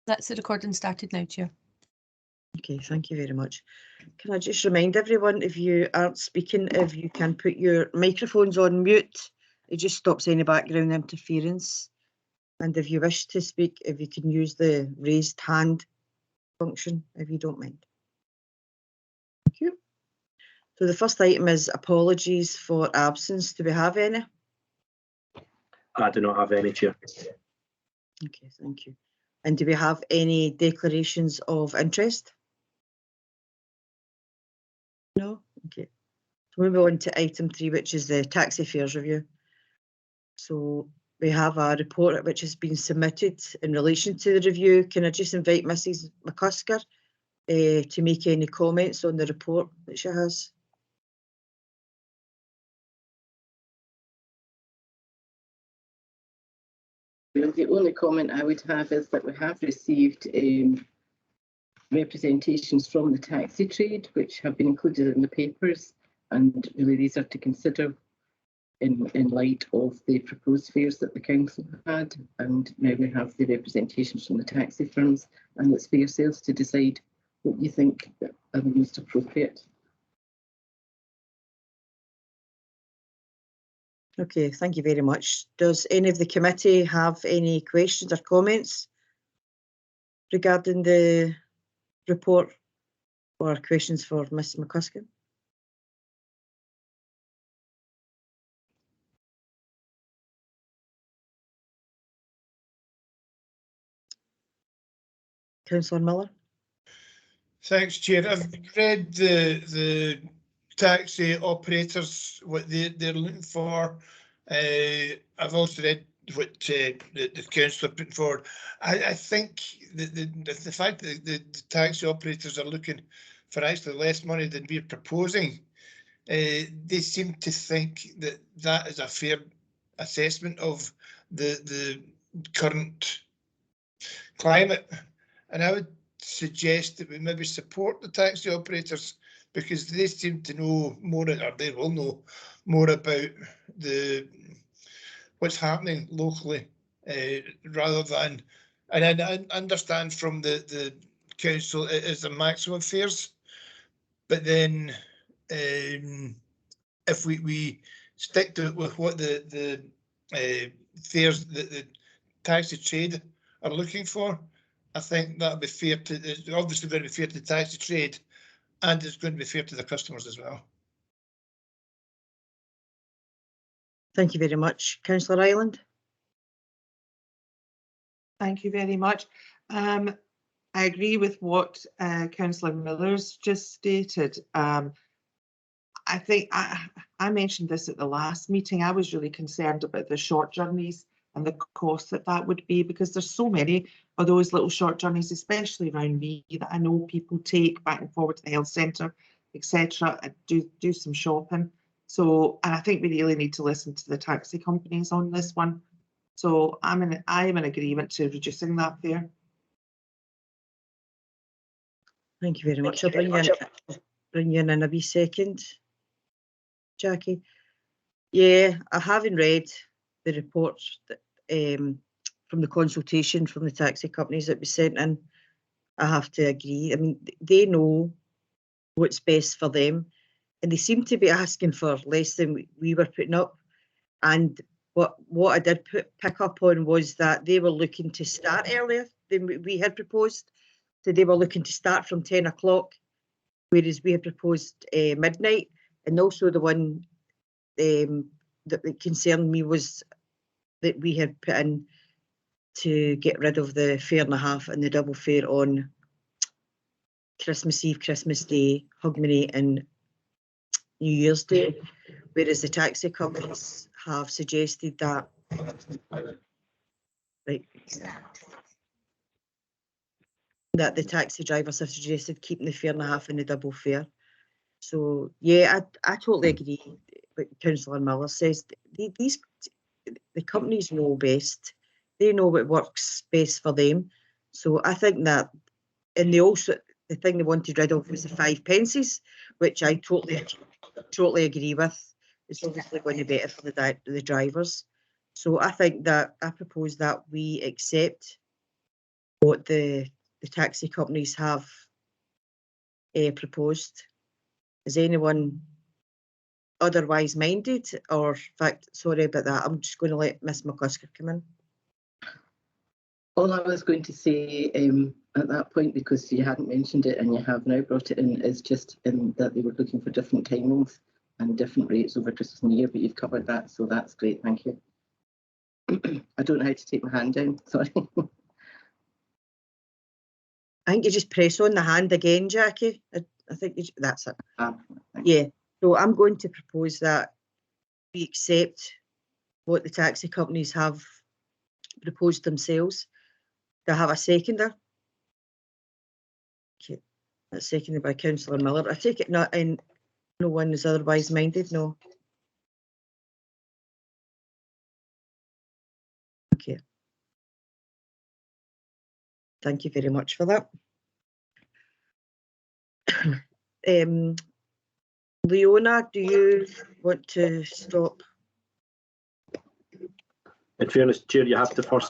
That's the recording started now, Chair. Okay, thank you very much. Can I just remind everyone, if you aren't speaking, if you can put your microphones on mute, it just stops any background interference. And if you wish to speak, if you can use the raised hand function, if you don't mind. Thank you. So the first item is apologies for absence. Do we have any? I do not have any, Chair. Okay, thank you. And do we have any declarations of interest? No? Okay. So we'll move on to item 3, which is the taxi fares review. So we have a report which has been submitted in relation to the review. Can I just invite Mrs McCusker to make any comments on the report that she has? The only comment I would have is that we have received representations from the taxi trade, which have been included in the papers, and really these are to consider in light of the proposed fares that the council had, and now we have the representations from the taxi firms, and it's for yourselves to decide what you think are the most appropriate. Okay, thank you very much. Does any of the committee have any questions or comments regarding the report or questions for Ms McCusker? Councillor Miller. Thanks, Chair. I've read the taxi operators, what they're looking for. I've also read what the council are putting forward. I think the fact that the taxi operators are looking for actually less money than we're proposing, they seem to think that that is a fair assessment of the current climate, and I would suggest that we maybe support the taxi operators because they seem to know more, or they will know more about what's happening locally, rather than, and I understand from the council it is a maximum fares, but then if we stick to it with what the fares that the taxi trade are looking for, I think that'll be fair to, it's obviously going to be fair to the taxi trade, and it's going to be fair to the customers as well. Thank you very much. Councillor Ireland. Thank you very much. I agree with what Councillor Miller's just stated. I think I mentioned this at the last meeting. I was really concerned about the short journeys and the cost that would be, because there's so many of those little short journeys, especially around me, that I know people take back and forward to the health centre, etc., and do some shopping. So, and I think we really need to listen to the taxi companies on this one. So I am in agreement to reducing that fare. Thank you very much. I'll bring you in a wee second, Jackie. Yeah, I haven't read the report that, from the consultation from the taxi companies that was sent in. I have to agree. I mean, they know what's best for them, and they seem to be asking for less than we were putting up. And what I did pick up on was that they were looking to start earlier than we had proposed. So they were looking to start from 10 o'clock, whereas we had proposed midnight. And also the one that concerned me was that we had put in to get rid of the fare and a half and the double fare on Christmas Eve, Christmas Day, Hogmanay and New Year's Day, whereas the taxi companies have suggested that, right, that the taxi drivers have suggested keeping the fare and a half and the double fare. So yeah, I totally agree with Councillor Miller says. The companies know best. They know what works best for them. So I think that, and they also, the thing they wanted rid of was the 5 pences, which I totally agree with. It's obviously going to be better for the drivers. So I think that I propose that we accept what the taxi companies have proposed. Is anyone otherwise minded? Or, in fact, sorry about that, I'm just going to let Miss McCusker come in. All I was going to say at that point, because you hadn't mentioned it and you have now brought it in, is just that they were looking for different timings and different rates over Christmas and New Year, but you've covered that, so that's great, thank you. I don't know how to take my hand down, sorry. I think you just press on the hand again, Jackie. I think that's it. Thanks. Yeah, so I'm going to propose that we accept what the taxi companies have proposed themselves. Do I have a seconder? Okay, that's seconded by Councillor Miller. I take it not in. No one is otherwise minded. No. Okay. Thank you very much for that. Leona, do you want to stop? In fairness, Chair, you have to first